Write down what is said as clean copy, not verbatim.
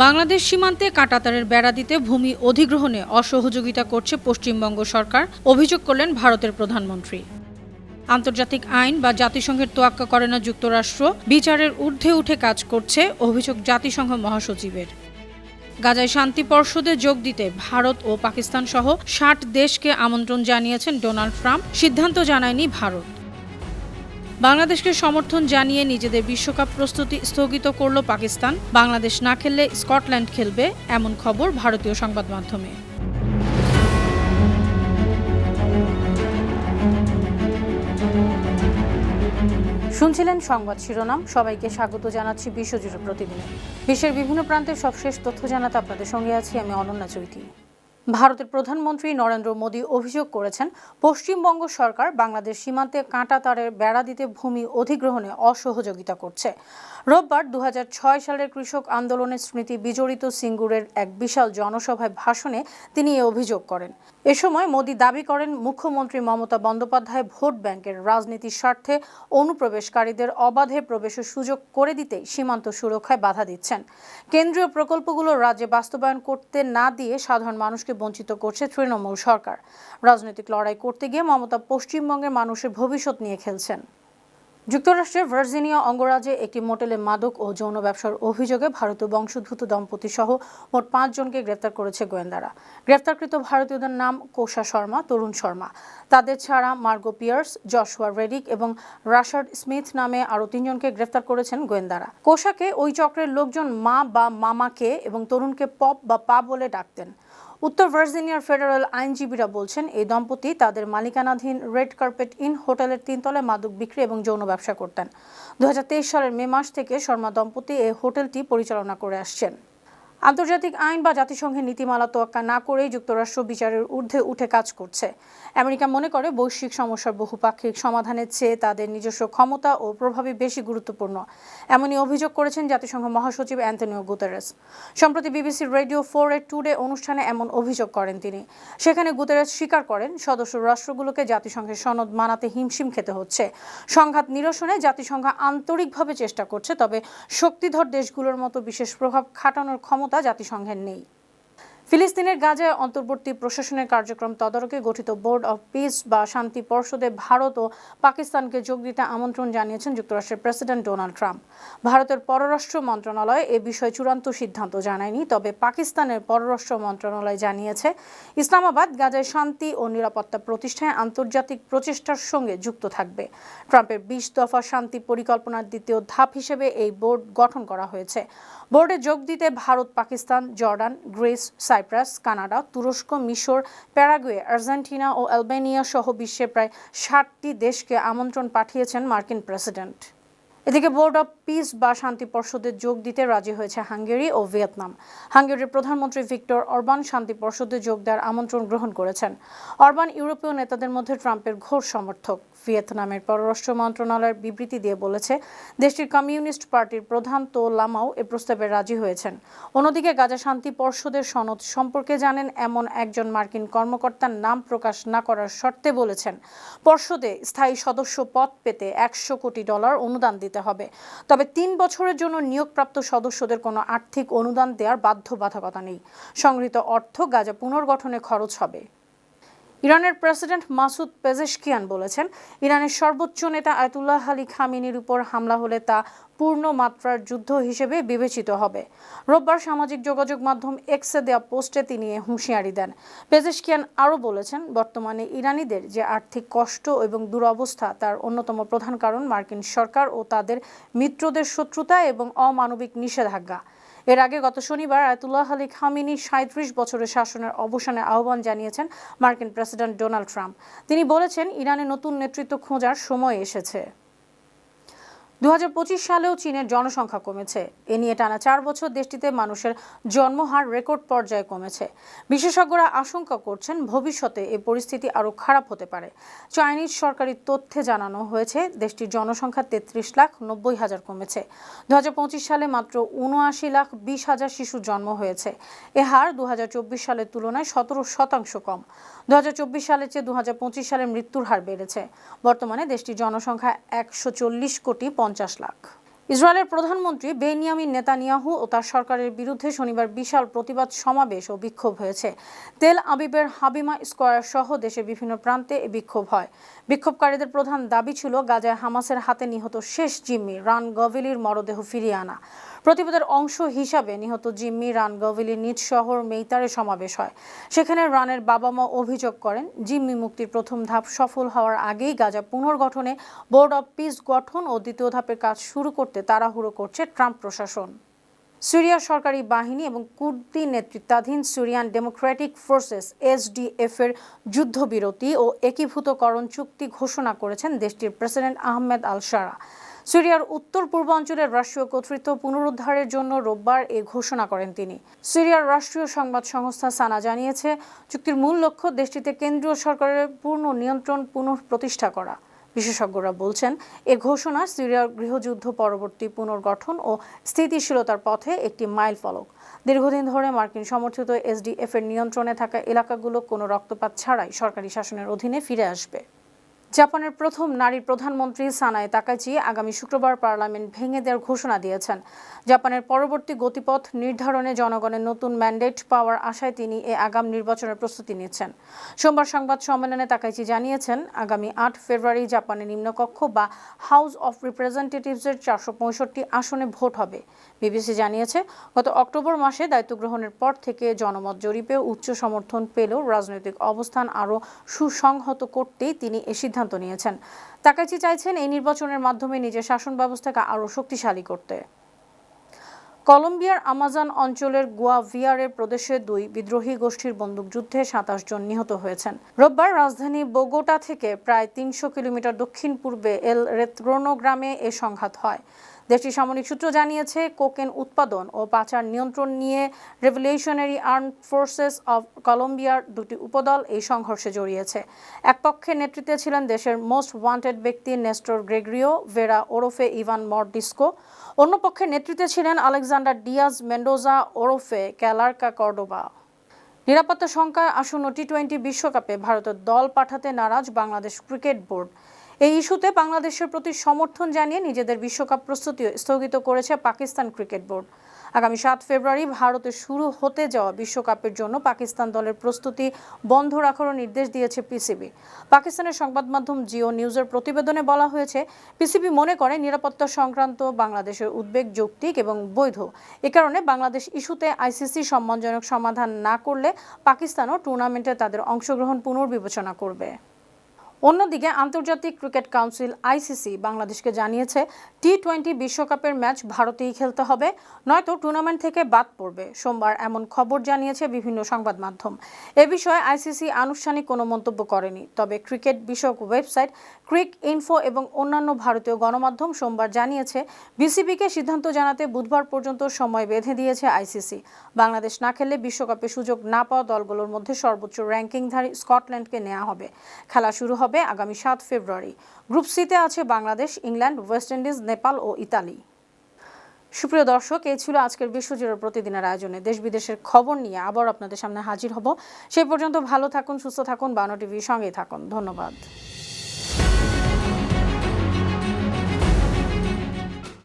বাংলাদেশ সীমান্তে কাঁটাতারের বেড়া দিতে ভূমি অধিগ্রহণে অসহযোগিতা করছে পশ্চিমবঙ্গ সরকার, অভিযোগ করলেন ভারতের প্রধানমন্ত্রী। আন্তর্জাতিক আইন বা জাতিসংঘের তোয়াক্কা করে না যুক্তরাষ্ট্র, বিচারের ঊর্ধ্বে উঠে কাজ করছে, অভিযোগ জাতিসংঘ মহাসচিবের। গাজায় শান্তি পর্ষদে যোগ দিতে ভারত ও পাকিস্তান সহ ৬০ দেশকে আমন্ত্রণ জানিয়েছেন ডোনাল্ড ট্রাম্প, সিদ্ধান্ত জানায়নি ভারত। বাংলাদেশকে সমর্থন জানিয়ে নিজেদের বিশ্বকাপ প্রস্তুতি স্থগিত করল পাকিস্তান। বাংলাদেশ না খেললে স্কটল্যান্ড খেলবে, এমন খবর ভারতীয় সংবাদ মাধ্যমে। শুনছিলেন সংবাদ শিরোনাম। সবাইকে স্বাগত জানাচ্ছি বিশ্বজুড়ে প্রতিদিনে বিশ্বের বিভিন্ন প্রান্তের সবশেষ তথ্য জানাতে আপনাদের সঙ্গে আছি আমি অনন্যা চৈতি। ভারতের প্রধানমন্ত্রী নরেন্দ্র মোদী অভিযোগ করেছেন, পশ্চিমবঙ্গ সরকার বাংলাদেশ সীমান্তে কাঁটাতারের বেড়া দিতে ভূমি অধিগ্রহণে অসহযোগিতা করছে। রোববার ২০০৬ সালের কৃষক আন্দোলনের স্মৃতি বিজড়িত সিঙ্গুরের এক বিশাল জনসভায় ভাষণে তিনি এ অভিযোগ করেন। এ সময় মোদী দাবি করেন, মুখ্যমন্ত্রী মমতা বন্দ্যোপাধ্যায় ভোট ব্যাংকের রাজনীতির স্বার্থে অনুপ্রবেশকারীদের অবাধে প্রবেশের সুযোগ করে দিতেই সীমান্ত সুরক্ষায় বাধা দিচ্ছেন। কেন্দ্রীয় প্রকল্পগুলো রাজ্যে বাস্তবায়ন করতে না দিয়ে সাধারণ মানুষকে বঞ্চিত করছে তৃণমূল সরকার। রাজনৈতিক লড়াই করতে গিয়ে মমতা পশ্চিমবঙ্গের মানুষের ভবিষ্যৎ নিয়ে খেলছেন। যুক্তরাষ্ট্রের ভার্জিনিয়া অঙ্গরাজ্যে একটি মোটেলে মাদক ও যৌন ব্যবসার অভিযোগে ভারতীয় বংশোদ্ভূত দম্পতি সহ মোট ৫ জনকে গ্রেফতার করেছে গোয়েন্দারা। গ্রেফতারকৃত ভারতীয়দের নাম কোষা শর্মা, তরুণ শর্মা। তাদের ছাড়া মার্গো পিয়ার্স, জশুয়া রেডিক এবং রাশার্ড স্মিথ নামে আরও ৩ জনকে গ্রেফতার করেছেন গোয়েন্দারা। কোষাকে ওই চক্রের লোকজন মা বা মামাকে এবং তরুণকে পপ বা পা বলে ডাকতেন। উত্তর ভার্জিনিয়ার ফেডারেল আইনজীবীরা বলছেন, এই দম্পতি তাদের মালিকানাধীন রেড কার্পেট ইন হোটেলের ৩ তলায় মাদক বিক্রি এবং যৌন ব্যবসা করতেন। ২০২৩ সালের মে মাস থেকে শর্মা দম্পতি এই হোটেলটি পরিচালনা করে আসছেন। আন্তর্জাতিক আইন বা জাতিসংঘের নীতিমালা তোয়াক্কা না করেই যুক্তরাষ্ট্র বিচারের ঊর্ধ্বে উঠে কাজ করছে। আমেরিকা মনে করে বৈশ্বিক সমস্যার বহুপাক্ষিক সমাধানের চেয়ে তাদের নিজস্ব ক্ষমতা ও প্রভাবই বেশি গুরুত্বপূর্ণ। এমনই অভিযোগ করেছেন জাতিসংঘ মহাসচিব অ্যান্টনিও গুতেরেস। সম্প্রতি বিবিসির রেডিও 4-এর টুডে অনুষ্ঠানে এমন অভিযোগ করেন তিনি। সেখানে গুতেরেস স্বীকার করেন, সদস্য রাষ্ট্রগুলোকে জাতিসংঘের সনদ মানাতে হিমশিম খেতে হচ্ছে। সংঘাত নিরসনে জাতিসংঘ আন্তরিকভাবে চেষ্টা করছে, তবে শক্তিধর দেশগুলোর মতো বিশেষ প্রভাব খাটানোর ক্ষমতা জাতিসংঘের নেই। ফিলিস্তিনের গাজায় অন্তর্বর্তী প্রশাসনের কার্যক্রম তদারকে গঠিত বোর্ড অব পিস বা শান্তি পর্ষদে ভারত ও পাকিস্তানকে যোগ দিতে আমন্ত্রণ জানিয়েছেন যুক্তরাষ্ট্রের প্রেসিডেন্ট ডোনাল্ড ট্রাম্প। ভারতের পররাষ্ট্র মন্ত্রণালয় এ বিষয়ে চূড়ান্ত সিদ্ধান্ত জানায়নি, তবে পাকিস্তানের পররাষ্ট্র মন্ত্রণালয় জানিয়েছে, ইসলামাবাদ গাজায় শান্তি ও নিরাপত্তা প্রতিষ্ঠায় আন্তর্জাতিক প্রচেষ্টার সঙ্গে যুক্ত থাকবে। ট্রাম্পের ২০ দফা শান্তি পরিকল্পনার দ্বিতীয় ধাপ হিসেবে এই বোর্ড গঠন করা হয়েছে। বোর্ডে যোগ দিতে Bharat, Pakistan, Jordan, Greece, Cyprus, Canada, তুরস্ক, মিশর, প্যারাগুয়ে, আর্জেন্টিনা ও আলবেনিয়া সহ বিশ্বের প্রায় ৬০টি দেশকে আমন্ত্রণ পাঠিয়েছেন মার্কিন প্রেসিডেন্ট। এদিকে বোর্ড অব পিস বা শান্তি পর্ষদে যোগ দিতে রাজি হয়েছে হাঙ্গেরি ও ভিয়েতনাম। হাঙ্গেরির প্রধানমন্ত্রী ভিক্টর অরবান শান্তি পর্ষদে যোগ দেওয়ার আমন্ত্রণ গ্রহণ করেছেন। অরবান ইউরোপীয় নেতাদের মধ্যে ট্রাম্পের ঘোর সমর্থক। ভিয়েতনামের পররাষ্ট্র মন্ত্রণালয়ের বিবৃতি দিয়ে বলেছে, দেশটির কমিউনিস্ট পার্টির প্রধান তো লামাও এ প্রস্তাবে রাজি হয়েছেন। অন্যদিকে গাজা শান্তি পর্ষদের সনদ সম্পর্কে জানেন এমন একজন মার্কিন কর্মকর্তার নাম প্রকাশ না করার শর্তে বলেছেন, পর্ষদে স্থায়ী সদস্য পদ পেতে $১০০ কোটি অনুদান দিতে হবে। তবে ৩ বছরের জন্য নিয়োগপ্রাপ্ত সদস্যদের কোনো আর্থিক অনুদান দেওয়ার বাধ্যবাধকতা নেই। সংগৃহীত অর্থ গাজা পুনর্গঠনে খরচ হবে। ইরানের প্রেসিডেন্ট মাসুদ পেজেশকিয়ান বলেছেন, ইরানের সর্বোচ্চ নেতা আয়াতুল্লাহ আলী খামেনির উপর হামলা হলে তা পূর্ণ মাত্রার যুদ্ধ হিসেবে বিবেচিত হবে। রোববার সামাজিক যোগাযোগ মাধ্যম এক্সে দেওয়া পোস্টে তিনি এ হুঁশিয়ারি দেন। পেজেশকিয়ান আরও বলেছেন, বর্তমানে ইরানিদের যে আর্থিক কষ্ট এবং দুরবস্থা, তার অন্যতম প্রধান কারণ মার্কিন সরকার ও তাদের মিত্রদের শত্রুতা এবং অমানবিক নিষেধাজ্ঞা। এর আগে গত শনিবার আয়াতুল্লাহ আলী খামেনি ৩৭ বছরের শাসনের অবসানে আহ্বান জানিয়েছেন মার্কিন প্রেসিডেন্ট ডোনাল্ড ট্রাম্প। তিনি বলেছেন, ইরানে নতুন নেতৃত্ব খোঁজার সময় এসেছে। ২০২৫ সালেও চীনের জনসংখ্যা কমেছে। এ নিয়ে টানা ৪ বছর দেশটিতে মানুষের জন্মহার রেকর্ড পর্যায়ে কমেছে। বিশেষজ্ঞরা আশঙ্কা করছেন, ভবিষ্যতে এই পরিস্থিতি আরও খারাপ হতে পারে। চাইনিজ সরকারি তথ্যে জানানো হয়েছে, দেশটির জনসংখ্যা ৩৩,৯০,০০০ কমেছে। ২০২৫ সালে মাত্র ৭৯,২০,০০০ শিশু জন্ম হয়েছে। এ হার ২০২৪ সালের তুলনায় ১৭% কম। ২০২৪ সালের চেয়ে ২০২৫ সালে মৃত্যুর হার বেড়েছে। বর্তমানে দেশটির জনসংখ্যা ১৪০,৫০,০০,০০০। ইসরায়েলের প্রধানমন্ত্রী বেনিয়ামিন নেতানিয়াহু ও তার সরকারের বিরুদ্ধে শনিবার বিশাল প্রতিবাদ সমাবেশ ও বিক্ষোভ হয়েছে। তেল আবিবের হাবিমা স্কয়ার সহ দেশের বিভিন্ন প্রান্তে এ বিক্ষোভ হয়। বিক্ষোভকারীদের প্রধান দাবি ছিল গাজায় হামাসের হাতে নিহত শেষ জিম্মি রান গভেলির মরদেহ ফিরিয়ে আনা। প্রতিবাদের অংশ হিসাবে নিহত জিম্মি রান গভেলির নিজ শহর মেইতারে সমাবেশ হয়। সেখানে রানের বাবা মা অভিযোগ করেন, জিম্মি মুক্তির প্রথম ধাপ সফল হওয়ার আগেই গাজা পুনর্গঠনে বোর্ড অব পিস গঠন ও দ্বিতীয় ধাপের কাজ শুরু করতে তাড়াহুড়ো করছে ট্রাম্প প্রশাসন। সিরিয়ার সরকারি বাহিনী এবং কুর্দি নেতৃত্বাধীন সিরিয়ান ডেমোক্রেটিক ফোর্সেস এসডিএফ এর যুদ্ধবিরতি ও একীভূতকরণ চুক্তি ঘোষণা করেছেন দেশটির প্রেসিডেন্ট আহমেদ আল শারা। সিরিয়ার উত্তর পূর্বাঞ্চলের রাষ্ট্রীয় কর্তৃত্ব পুনরুদ্ধারের জন্য রোববার এ ঘোষণা করেন তিনি। সিরিয়ার রাষ্ট্রীয় সংবাদ সংস্থা সানা জানিয়েছে, চুক্তির মূল লক্ষ্য দেশটিতে কেন্দ্রীয় সরকারের পূর্ণ নিয়ন্ত্রণ পুনঃপ্রতিষ্ঠা করা। বিশেষজ্ঞরা বলছেন, এ ঘোষণা সিরিয়ার গৃহযুদ্ধ পরবর্তী পুনর্গঠন ও স্থিতিশীলতার পথে একটি মাইলফলক। দীর্ঘদিন ধরে মার্কিন সমর্থিত এসডিএফ এর নিয়ন্ত্রণে থাকা এলাকাগুলো কোনো রক্তপাত ছাড়াই সরকারি শাসনের অধীনে ফিরে আসবে। জাপানের প্রথম নারী প্রধানমন্ত্রী সানাই তাকাইচি আগামী শুক্রবার পার্লামেন্ট ভেঙে দেওয়ার ঘোষণা দিয়েছেন। জাপানের পরবর্তী গতিপথ নির্ধারণে জনগণের নতুন ম্যান্ডেট পাওয়ার আশায় তিনি এ আগাম নির্বাচনের প্রস্তুতি নিচ্ছেন। সোমবার সংবাদ সম্মেলনে তাকাইচি জানিয়েছেন, আগামী ৮ ফেব্রুয়ারি জাপানের নিম্নকক্ষ বা হাউস অফ রিপ্রেজেন্টেটিভসের ৪৬৫ আসনে ভোট হবে। বিবিসি জানিয়েছে, গত অক্টোবর মাসে দায়িত্ব গ্রহণের পর থেকে জনমত জরিপে উচ্চ সমর্থন পেলেও রাজনৈতিক অবস্থান আরও সুসংহত করতেই তিনি এ সিদ্ধান্ত নিয়েছেন। তাকাইচি চাইছেন এই নির্বাচনের মাধ্যমে নিজের শাসন ব্যবস্থাকে আরও শক্তিশালী করতে। কলম্বিয়ার আমাজন অঞ্চলের গুয়াভিয়ারে প্রদেশে ২ বিদ্রোহী গোষ্ঠীর বন্দুকযুদ্ধে ২৭ জন নিহত হয়েছেন। রোববার রাজধানী বোগোটা থেকে প্রায় ৩০০ কিলোমিটার দক্ষিণ পূর্বে এল রেত্রোনো গ্রামে এ সংঘাত হয়। দেশটির সামরিক সূত্র জানিয়েছে, কোকেন উৎপাদন ও পাচার নিয়ন্ত্রণ নিয়ে রেভলিউশনারি আর্মড ফোর্সেস অব কলম্বিয়ার ২টি উপদল এই সংঘর্ষে জড়িয়েছে। এক পক্ষের নেতৃত্বে ছিলেন দেশের মোস্ট ওয়ান্টেড ব্যক্তি নেস্টর গ্রেগরিও ভেরা ওরফে ইভান মরডিস্কো। অন্য পক্ষের নেতৃত্বে ছিলেন আলেকজান্ডার ডিয়াজ মেন্ডোজা ওরফে ক্যালারকা কর্ডোবা। নিরাপত্তা শঙ্কায় আসন্ন টি-২০ বিশ্বকাপে ভারতের দল পাঠাতে নারাজ বাংলাদেশ ক্রিকেট বোর্ড। এই ইস্যুতে বাংলাদেশের প্রতি সমর্থন জানিয়ে নিজেদের বিশ্বকাপ প্রস্তুতি স্থগিত করেছে পাকিস্তান ক্রিকেট বোর্ড। আগামী ৭ ফেব্রুয়ারি ভারতে শুরু হতে যাওয়া বিশ্বকাপের জন্য পাকিস্তান দলের প্রস্তুতি বন্ধ রাখারও নির্দেশ দিয়েছে পিসিবি। পাকিস্তানের সংবাদ মাধ্যম জিও নিউজের প্রতিবেদনে বলা হয়েছে, পিসিবি মনে করে নিরাপত্তা সংক্রান্ত বাংলাদেশের উদ্বেগ যৌক্তিক এবং বৈধ। এ কারণে বাংলাদেশ ইস্যুতে আইসিসি সম্মানজনক সমাধান না করলে পাকিস্তানও টুর্নামেন্টে তাদের অংশগ্রহণ পুনর্বিবেচনা করবে। অন্যদিকে আন্তর্জাতিক ক্রিকেট কাউন্সিল আইসিসি বাংলাদেশকে জানিয়েছে, টি-২০ বিশ্বকাপের ম্যাচ ভারতেই খেলতে হবে, নয়তো টুর্নামেন্ট থেকে বাদ পড়বে। সোমবার এমন খবর জানিয়েছে বিভিন্ন সংবাদ মাধ্যম। এ বিষয়ে আইসিসি আনুষ্ঠানিক কোনো মন্তব্য করেনি। তবে ক্রিকেট বিষয়ক ওয়েবসাইট ক্রিক ইনফো এবং অন্যান্য ভারতীয় গণমাধ্যম সোমবার জানিয়েছে, বিসিবিকে সিদ্ধান্ত জানাতে বুধবার পর্যন্ত সময় বেঁধে দিয়েছে আইসিসি। বাংলাদেশ না খেললে বিশ্বকাপে সুযোগ না পাওয়া দলগুলোর মধ্যে সর্বোচ্চ র্যাঙ্কিংধারী স্কটল্যান্ডকে নেওয়া হবে। খেলা শুরু হবে আগামী ৭ ফেব্রুয়ারি। গ্রুপ সিতে আছে Bangladesh, England, West Indies, Nepal ও ইতালি। সুপ্রিয় দর্শক, এই ছিল আজকের বিশ্বজুড়ে প্রতিদিনের আয়োজনে। দেশ বিদেশের খবর নিয়ে আবার আপনাদের সামনে হাজির হব। সেই পর্যন্ত ভালো থাকুন, সুস্থ থাকুন, বাংলা টিভির সঙ্গেই থাকুন। ধন্যবাদ।